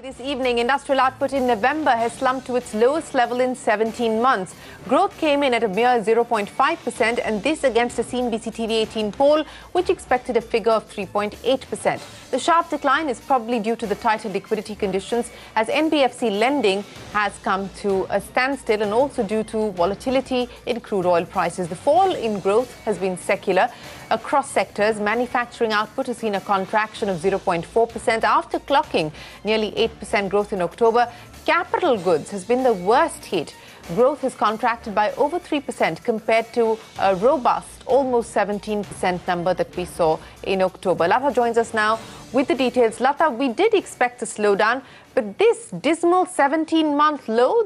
This evening, industrial output in November has slumped to its lowest level in 17 months. Growth came in at a mere 0.5%, and this against a cnbc TV 18 poll, which expected a figure of 3.8%. The sharp decline is probably due to the tighter liquidity conditions, as NBFC lending has come to a standstill, and also due to volatility in crude oil prices. The fall in growth has been secular across sectors. Manufacturing output has seen a contraction of 0.4% after clocking nearly 8% growth in October. Capital goods has been the worst hit. Growth has contracted by over 3% compared to a robust almost 17% number that we saw in October. Lata joins us now with the details. Lata, we did expect a slowdown, but this dismal 17-month low,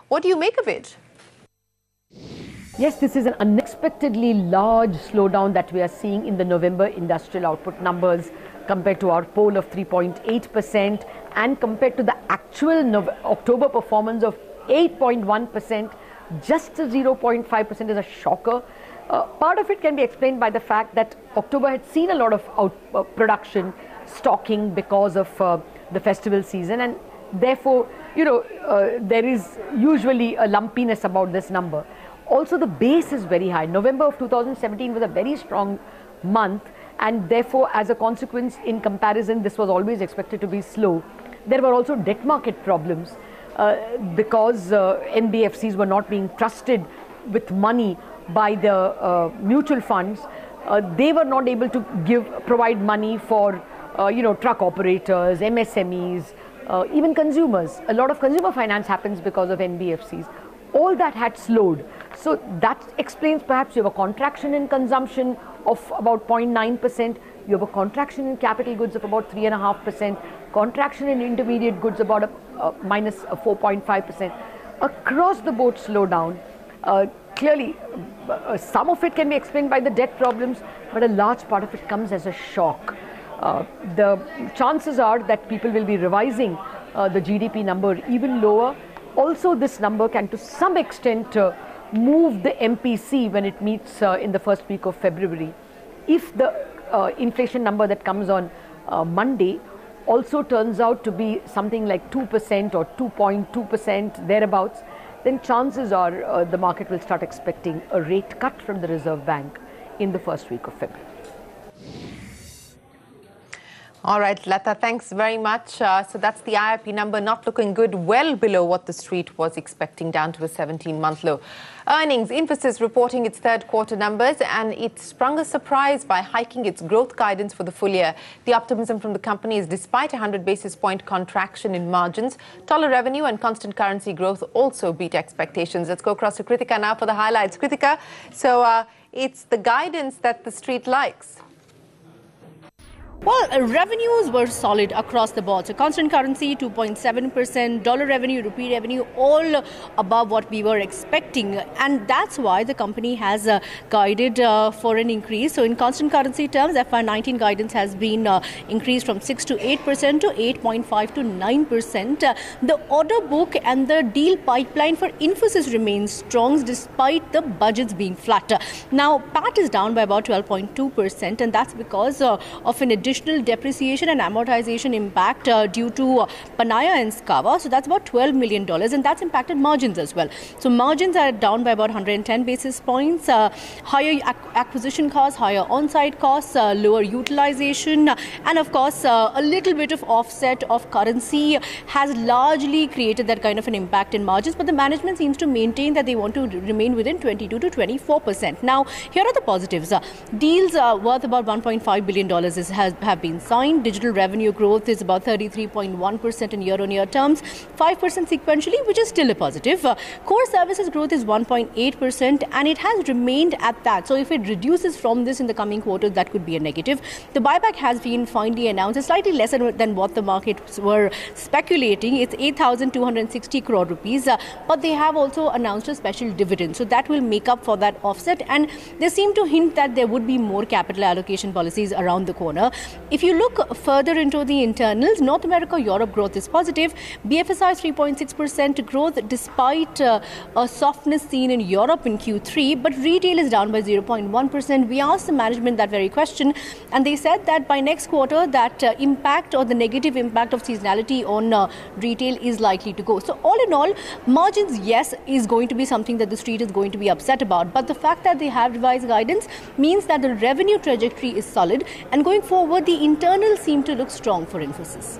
what do you make of it? Yes, this is an unexpectedly large slowdown that we are seeing in the November industrial output numbers compared to our poll of 3.8% and compared to the actual October performance of 8.1%. Just a 0.5% is a shocker. Part of it can be explained by the fact that October had seen a lot of production stocking because of the festival season, and therefore, there is usually a lumpiness about this number. Also, the base is very high. November of 2017 was a very strong month, and therefore, as a consequence, in comparison, this was always expected to be slow. There were also debt market problems because NBFCs were not being trusted with money by the mutual funds. They were not able to provide money for truck operators, MSMEs, even consumers. A lot of consumer finance happens because of NBFCs. All that had slowed. So that explains perhaps you have a contraction in consumption of about 0.9%. You have a contraction in capital goods of about 3.5%. Contraction in intermediate goods about a minus 4.5%. Across the board slowdown. Clearly, some of it can be explained by the debt problems, but a large part of it comes as a shock. The chances are that people will be revising the GDP number even lower. Also, this number can to some extent move the MPC when it meets in the first week of February. If the inflation number that comes on Monday also turns out to be something like 2% or 2.2% thereabouts, then chances are the market will start expecting a rate cut from the Reserve Bank in the first week of February. All right, Lata, thanks very much. So that's the IIP number, not looking good, well below what the street was expecting, down to a 17-month low. Earnings, Infosys reporting its third quarter numbers, and it sprung a surprise by hiking its growth guidance for the full year. The optimism from the company is despite a 100 basis point contraction in margins. Taller revenue and constant currency growth also beat expectations. Let's go across to Kritika now for the highlights. Kritika, so it's the guidance that the street likes. Well, revenues were solid across the board. So constant currency, 2.7%, dollar revenue, rupee revenue, all above what we were expecting. And that's why the company has guided for an increase. So in constant currency terms, FY19 guidance has been increased from 6 to 8% to 8.5 to 9%. The order book and the deal pipeline for Infosys remains strong despite the budgets being flat. Now, PAT is down by about 12.2%, and that's because of an additional depreciation and amortization impact due to Panaya and Skava. So that's about $12 million, and that's impacted margins as well. So margins are down by about 110 basis points. Higher acquisition costs, higher on-site costs, lower utilization, and of course a little bit of offset of currency has largely created that kind of an impact in margins. But the management seems to maintain that they want to remain within 22 to 24%. Now, here are the positives. Deals worth about $1.5 billion have been signed. Digital revenue growth is about 33.1% in year-on-year terms, 5% sequentially, which is still a positive. Core services growth is 1.8%, and it has remained at that. So if it reduces from this in the coming quarters, that could be a negative. The buyback has been finally announced. It's slightly lesser than what the markets were speculating. It's 8,260 crore rupees, but they have also announced a special dividend. So that will make up for that offset, and they seem to hint that there would be more capital allocation policies around the corner. If you look further into the internals, North America, Europe growth is positive. BFSI 3.6% growth despite a softness seen in Europe in Q3, but retail is down by 0.1%. We asked the management that very question, and they said that by next quarter, that impact or the negative impact of seasonality on retail is likely to go. So all in all, margins, yes, is going to be something that the street is going to be upset about. But the fact that they have revised guidance means that the revenue trajectory is solid, and going forward, the internals seem to look strong for Infosys.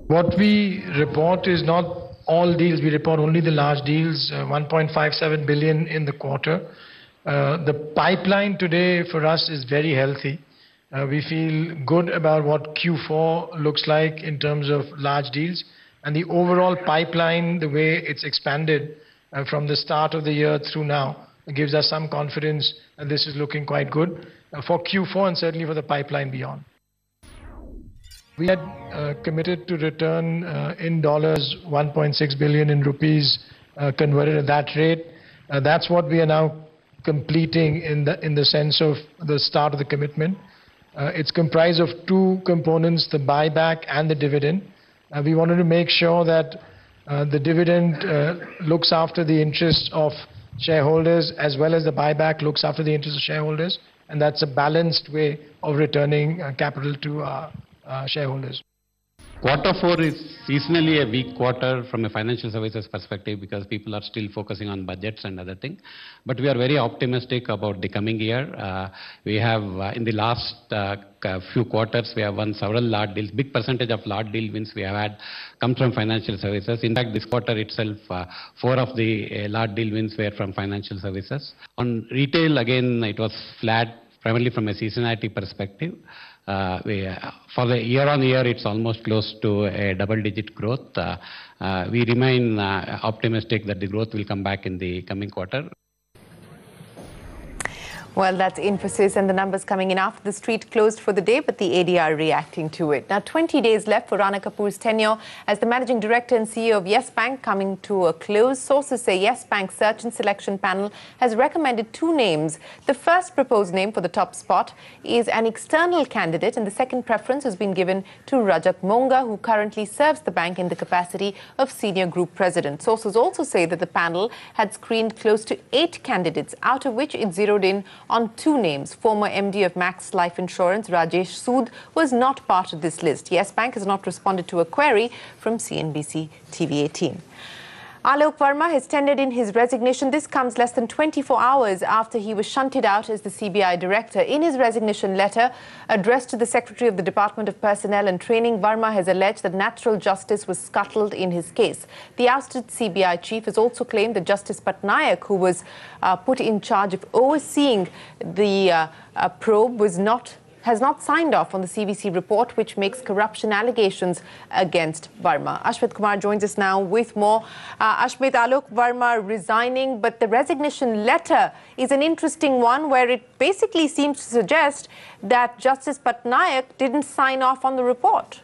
What we report is not all deals. We report only the large deals, 1.57 billion in the quarter. The pipeline today for us is very healthy. We feel good about what Q4 looks like in terms of large deals. And the overall pipeline, the way it's expanded from the start of the year through now, gives us some confidence that this is looking quite good for Q4 and certainly for the pipeline beyond. We had committed to return in dollars 1.6 billion, in rupees converted at that rate. That's what we are now completing in the sense of the start of the commitment. It's comprised of two components, the buyback and the dividend. We wanted to make sure that the dividend looks after the interests of shareholders as well as the buyback looks after the interests of shareholders, and that's a balanced way of returning capital to our shareholders. Quarter 4 is seasonally a weak quarter from a financial services perspective because people are still focusing on budgets and other things. But we are very optimistic about the coming year. We have, in the last few quarters, we have won several large deals. Big percentage of large deal wins we have had come from financial services. In fact, this quarter itself, 4 of the large deal wins were from financial services. On retail, again, it was flat, primarily from a seasonality perspective. For the year-on-year, it's almost close to a double-digit growth. We remain optimistic that the growth will come back in the coming quarter. Well, that's Infosys, and the numbers coming in after the street closed for the day, but the ADR reacting to it. Now, 20 days left for Rana Kapoor's tenure as the managing director and CEO of Yes Bank coming to a close. Sources say Yes Bank's search and selection panel has recommended 2 names. The first proposed name for the top spot is an external candidate, and the second preference has been given to Rajat Monga, who currently serves the bank in the capacity of senior group president. Sources also say that the panel had screened close to 8 candidates, out of which it zeroed in on 2 names. Former MD of Max Life Insurance, Rajesh Sood, was not part of this list. Yes Bank has not responded to a query from CNBC TV 18. Alok Verma has tendered in his resignation. This comes less than 24 hours after he was shunted out as the CBI director. In his resignation letter addressed to the Secretary of the Department of Personnel and Training, Verma has alleged that natural justice was scuttled in his case. The ousted CBI chief has also claimed that Justice Patnaik, who was put in charge of overseeing the probe, has not signed off on the CVC report, which makes corruption allegations against Verma. Ashmit Kumar joins us now with more. Ashmit, Alok Verma resigning, but the resignation letter is an interesting one where it basically seems to suggest that Justice Patnaik didn't sign off on the report.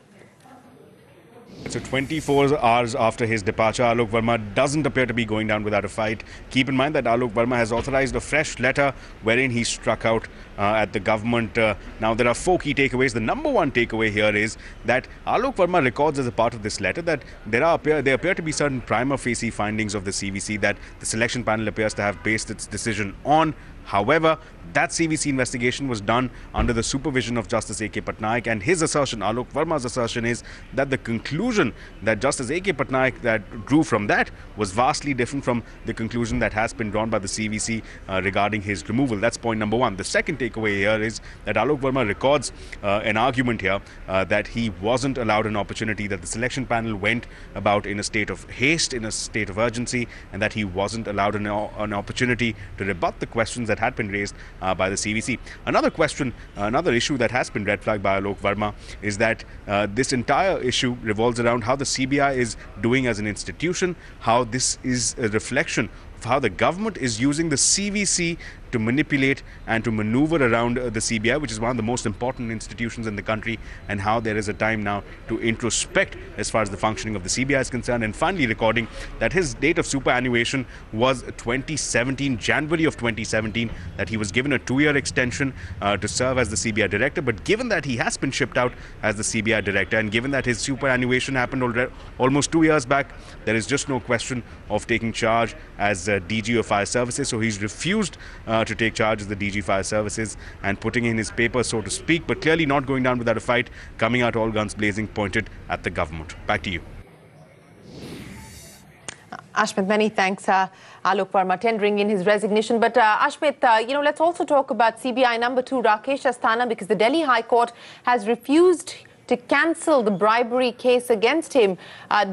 So 24 hours after his departure, Alok Verma doesn't appear to be going down without a fight. Keep in mind that Alok Verma has authorized a fresh letter wherein he struck out at the government. Now, there are 4 key takeaways. The number one takeaway here is that Alok Verma records as a part of this letter that there appear to be certain prima facie findings of the CVC that the selection panel appears to have based its decision on. However, that CVC investigation was done under the supervision of Justice A.K. Patnaik, and his assertion, Alok Verma's assertion, is that the conclusion that Justice A.K. Patnaik that drew from that was vastly different from the conclusion that has been drawn by the CVC regarding his removal. That's point number one. The second takeaway here is that Alok Verma records an argument here that he wasn't allowed an opportunity, that the selection panel went about in a state of haste, in a state of urgency, and that he wasn't allowed an opportunity to rebut the questions that had been raised by the CVC. Another question, another issue that has been red flagged by Alok Verma is that this entire issue revolves around how the CBI is doing as an institution, how this is a reflection of how the government is using the CVC to manipulate and to maneuver around the CBI, which is one of the most important institutions in the country, and how there is a time now to introspect as far as the functioning of the CBI is concerned. And finally recording that his date of superannuation was 2017, January of 2017, that he was given a 2-year extension to serve as the CBI director. But given that he has been shipped out as the CBI director, and given that his superannuation happened almost 2 years back, there is just no question of taking charge as DG of Fire Services. So he's refused to take charge as the DG Fire Services and putting in his paper, so to speak, but clearly not going down without a fight, coming out all guns blazing, pointed at the government. Back to you. Ashmit, many thanks. Alok Verma tendering in his resignation. But Ashmit, let's also talk about CBI number 2, Rakesh Asthana, because the Delhi High Court has refused to cancel the bribery case against him.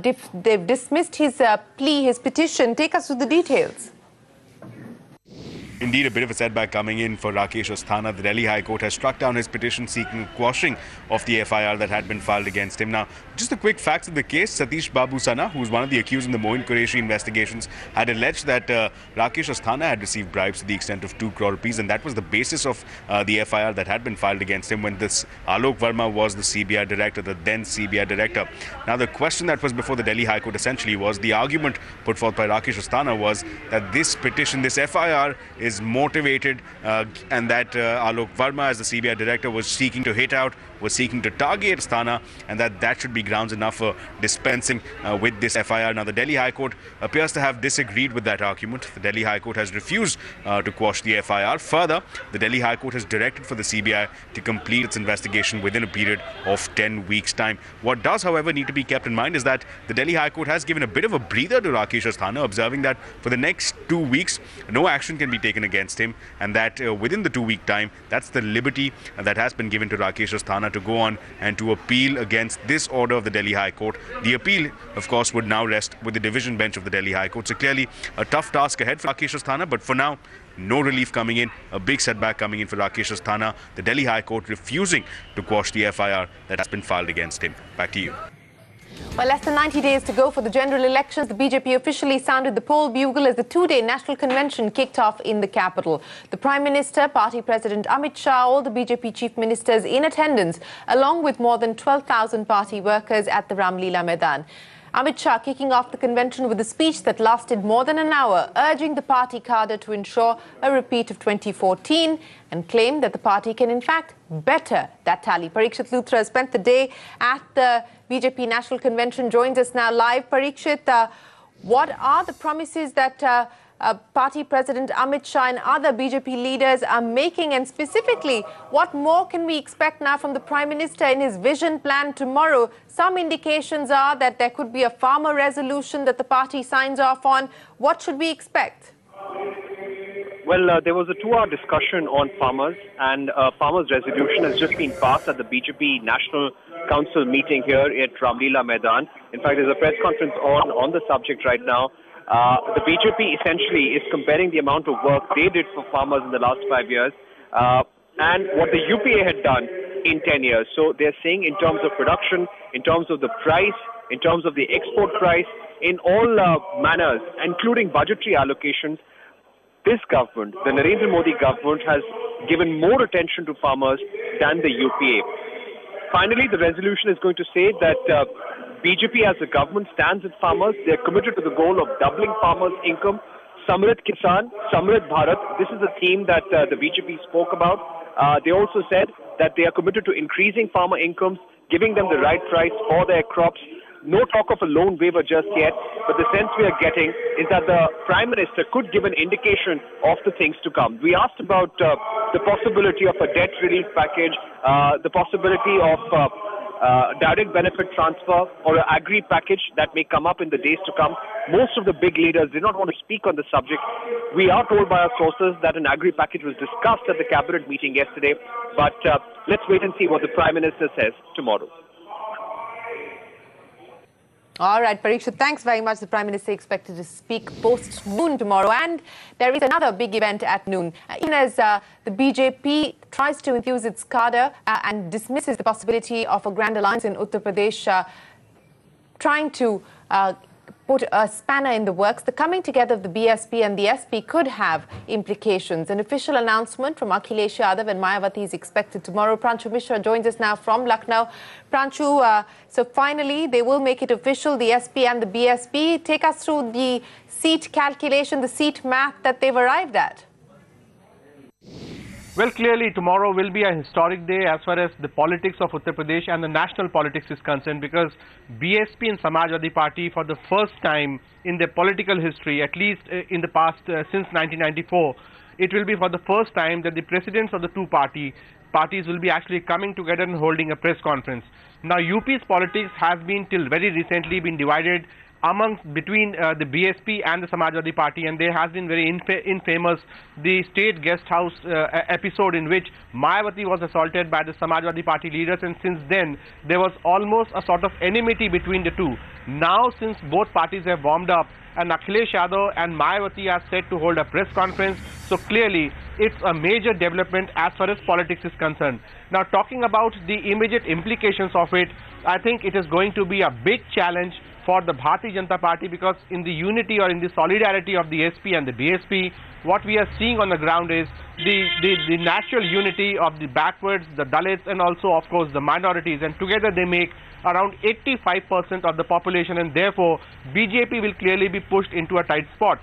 They've dismissed his plea, his petition. Take us through the details. Indeed, a bit of a setback coming in for Rakesh Asthana. The Delhi High Court has struck down his petition seeking quashing of the FIR that had been filed against him. Now, just the quick facts of the case: Satish Babu Sana, who was one of the accused in the Moin Qureshi investigations, had alleged that Rakesh Asthana had received bribes to the extent of 2 crore rupees, and that was the basis of the FIR that had been filed against him when this Alok Verma was the CBI director, the then CBI director. Now, the question that was before the Delhi High Court essentially was, the argument put forth by Rakesh Asthana was that this petition, this FIR, is motivated and that Alok Verma, as the CBI director, was seeking to hit out, was seeking to target Asthana, and that should be grounds enough for dispensing with this FIR. Now, the Delhi High Court appears to have disagreed with that argument. The Delhi High Court has refused to quash the FIR. Further, the Delhi High Court has directed for the CBI to complete its investigation within a period of 10 weeks' time. What does, however, need to be kept in mind is that the Delhi High Court has given a bit of a breather to Rakesh Asthana, observing that for the next 2 weeks, no action can be taken against him, and that within the 2-week time, that's the liberty that has been given to Rakesh Asthana to go on and to appeal against this order of the Delhi High Court. The appeal, of course, would now rest with the division bench of the Delhi High Court. So clearly a tough task ahead for Rakesh Asthana, but for now, no relief coming in, a big setback coming in for Rakesh Asthana. The Delhi High Court refusing to quash the FIR that has been filed against him. Back to you. Well, less than 90 days to go for the general elections. The BJP officially sounded the poll bugle as the 2-day national convention kicked off in the capital. The Prime Minister, Party President Amit Shah, all the BJP chief ministers in attendance, along with more than 12,000 party workers at the Ramleela Maidan. Amit Shah kicking off the convention with a speech that lasted more than an hour, urging the party cadre to ensure a repeat of 2014 and claimed that the party can in fact better that tally. Parikshit Luthra spent the day at the BJP National Convention, joins us now live. Parikshit, what are the promises that Party President Amit Shah and other BJP leaders are making, and specifically, what more can we expect now from the Prime Minister in his vision plan tomorrow? Some indications are that there could be a farmer resolution that the party signs off on. What should we expect? Well, there was a 2-hour discussion on farmers, and farmers' resolution has just been passed at the BJP National Council meeting here at Ramleela Maidan. In fact, there's a press conference on the subject right now. The BJP essentially is comparing the amount of work they did for farmers in the last 5 years and what the UPA had done in 10 years. So they're saying in terms of production, in terms of the price, in terms of the export price, in all manners, including budgetary allocations, this government, the Narendra Modi government, has given more attention to farmers than the UPA. Finally, the resolution is going to say that BJP as a government stands with farmers. They're committed to the goal of doubling farmers' income. Samrit Kisan, Samrit Bharat. This is a theme that the BJP spoke about. They also said that they are committed to increasing farmer incomes, giving them the right price for their crops. No talk of a loan waiver just yet, but the sense we are getting is that the Prime Minister could give an indication of the things to come. We asked about the possibility of a debt relief package, the possibility of direct benefit transfer or an agri package that may come up in the days to come. Most of the big leaders did not want to speak on the subject. We are told by our sources that an agri package was discussed at the cabinet meeting yesterday, but let's wait and see what the Prime Minister says tomorrow. All right, Parikshit, thanks very much. The Prime Minister expected to speak post-noon tomorrow. And there is another big event at noon. Even as the BJP tries to infuse its cadre and dismisses the possibility of a grand alliance in Uttar Pradesh, trying to put a spanner in the works. The coming together of the BSP and the SP could have implications. An official announcement from Akhilesh Yadav and Mayawati is expected tomorrow. Pranchu Mishra joins us now from Lucknow. Pranchu, so finally they will make it official, the SP and the BSP. Take us through the seat calculation, the seat math that they've arrived at. Well, clearly tomorrow will be a historic day as far as the politics of Uttar Pradesh and the national politics is concerned, because BSP and Samajwadi Party, for the first time in their political history, at least in the past since 1994, it will be for the first time that the presidents of the two parties will be actually coming together and holding a press conference. Now, UP's politics has been till very recently been divided between the BSP and the Samajwadi Party, and there has been very infamous the state guest house episode in which Mayawati was assaulted by the Samajwadi Party leaders, and since then there was almost a sort of enmity between the two. Now, since both parties have warmed up and Akhilesh Yadav and Mayawati are set to hold a press conference, so clearly it's a major development as far as politics is concerned. Now, talking about the immediate implications of it, I think it is going to be a big challenge for the Bharatiya Janata Party, because in the unity or in the solidarity of the SP and the BSP, what we are seeing on the ground is the natural unity of the backwards, the Dalits, and also of course the minorities, and together they make around 85% of the population, and therefore BJP will clearly be pushed into a tight spot.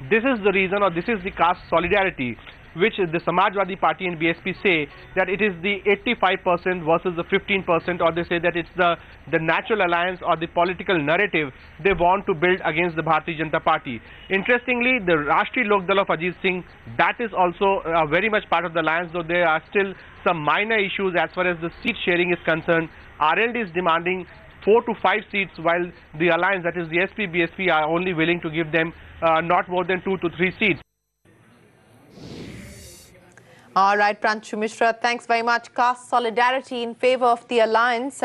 This is the reason, or this is the caste solidarity which the Samajwadi Party and BSP say that it is the 85% versus the 15%, or they say that it's the natural alliance or the political narrative they want to build against the Bharatiya Janata Party. Interestingly, the Rashtriya Lok Dal of Ajit Singh, that is also very much part of the alliance, though there are still some minor issues as far as the seat sharing is concerned. RLD is demanding 4 to 5 seats, while the alliance, that is the SP, BSP, are only willing to give them not more than 2 to 3 seats. All right, Pranchu Mishra, thanks very much. Caste solidarity in favor of the alliance.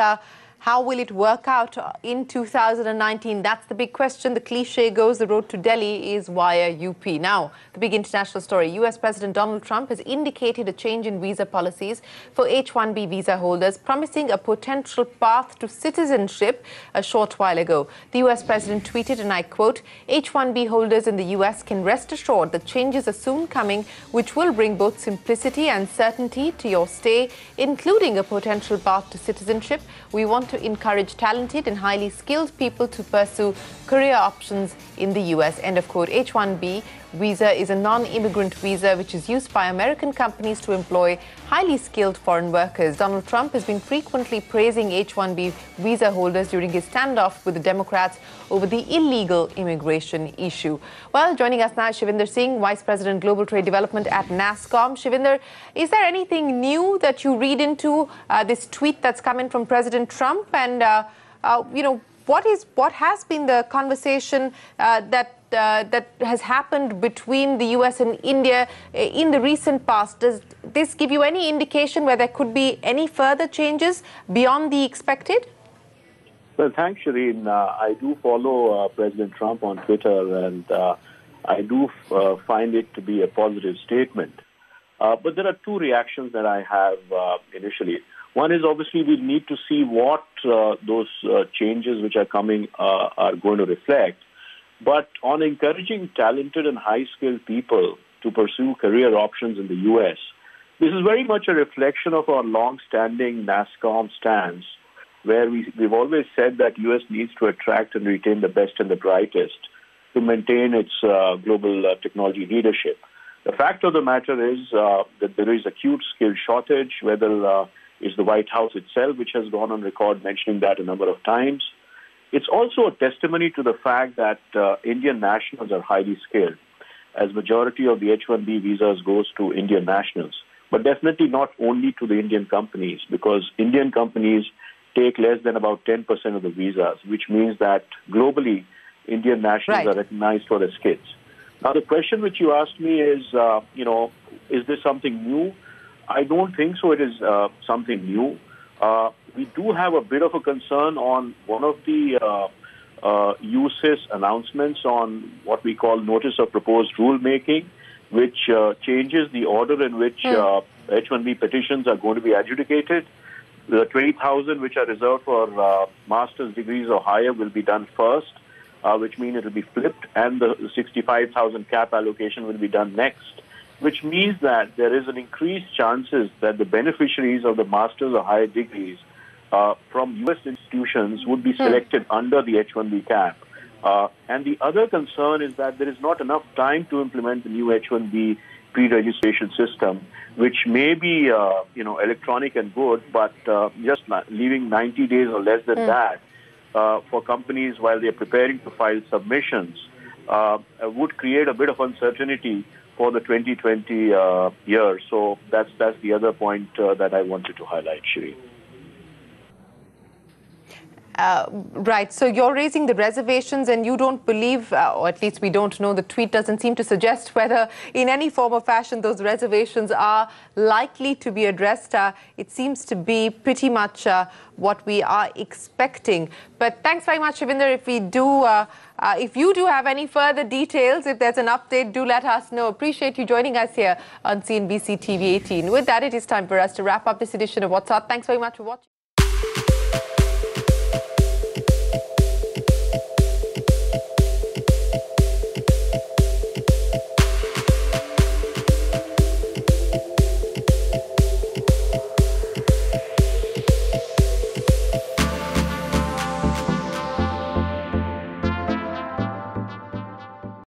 How will it work out in 2019? That's the big question. The cliche goes, the road to Delhi is via UP. Now, the big international story. US President Donald Trump has indicated a change in visa policies for H-1B visa holders, promising a potential path to citizenship a short while ago. The US President tweeted, and I quote, H-1B holders in the US can rest assured that changes are soon coming, which will bring both simplicity and certainty to your stay, including a potential path to citizenship. We want to encourage talented and highly skilled people to pursue career options in the US. End of quote. H-1B visa is a non-immigrant visa which is used by American companies to employ highly skilled foreign workers. Donald Trump has been frequently praising H-1B visa holders during his standoff with the Democrats over the illegal immigration issue. Well, joining us now is Shivinder Singh, Vice President Global Trade Development at NASSCOM. Shivinder, is there anything new that you read into this tweet that's come in from President Trump? And, you know, what has been the conversation that has happened between the US and India in the recent past? Does this give you any indication where there could be any further changes beyond the expected? Well, thanks, Shireen. I do follow President Trump on Twitter, and I do find it to be a positive statement. But there are two reactions that I have initially. One is obviously we need to see what those changes which are coming are going to reflect. But on encouraging talented and high-skilled people to pursue career options in the U.S., this is very much a reflection of our long-standing NASSCOM stance, where we've always said that U.S. needs to attract and retain the best and the brightest to maintain its global technology leadership. The fact of the matter is that there is acute skill shortage, whether it's the White House itself, which has gone on record mentioning that a number of times. It's also a testimony to the fact that Indian nationals are highly skilled, as majority of the H-1B visas goes to Indian nationals, but definitely not only to the Indian companies, because Indian companies take less than about 10% of the visas, which means that globally Indian nationals are recognized for their skills. Now, the question which you asked me is, is this something new? I don't think so. It is something new. We do have a bit of a concern on one of the USIS announcements on what we call Notice of Proposed Rulemaking, which changes the order in which H-1B petitions are going to be adjudicated. The 20,000 which are reserved for master's degrees or higher will be done first. which means it will be flipped, and the 65,000 cap allocation will be done next, which means that there is an increased chances that the beneficiaries of the master's or higher degrees from U.S. institutions would be selected under the H-1B cap. And the other concern is that there is not enough time to implement the new H-1B pre-registration system, which may be, electronic and good, but just leaving 90 days or less than that for companies while they're preparing to file submissions would create a bit of uncertainty for the 2020 year. So that's the other point that I wanted to highlight, Shireen. Right. So you're raising the reservations and you don't believe, or at least we don't know, the tweet doesn't seem to suggest whether in any form or fashion those reservations are likely to be addressed. It seems to be pretty much what we are expecting. But thanks very much, Shivinder. If you do have any further details, if there's an update, do let us know. Appreciate you joining us here on CNBC TV 18. With that, it is time for us to wrap up this edition of What's Up. Thanks very much for watching.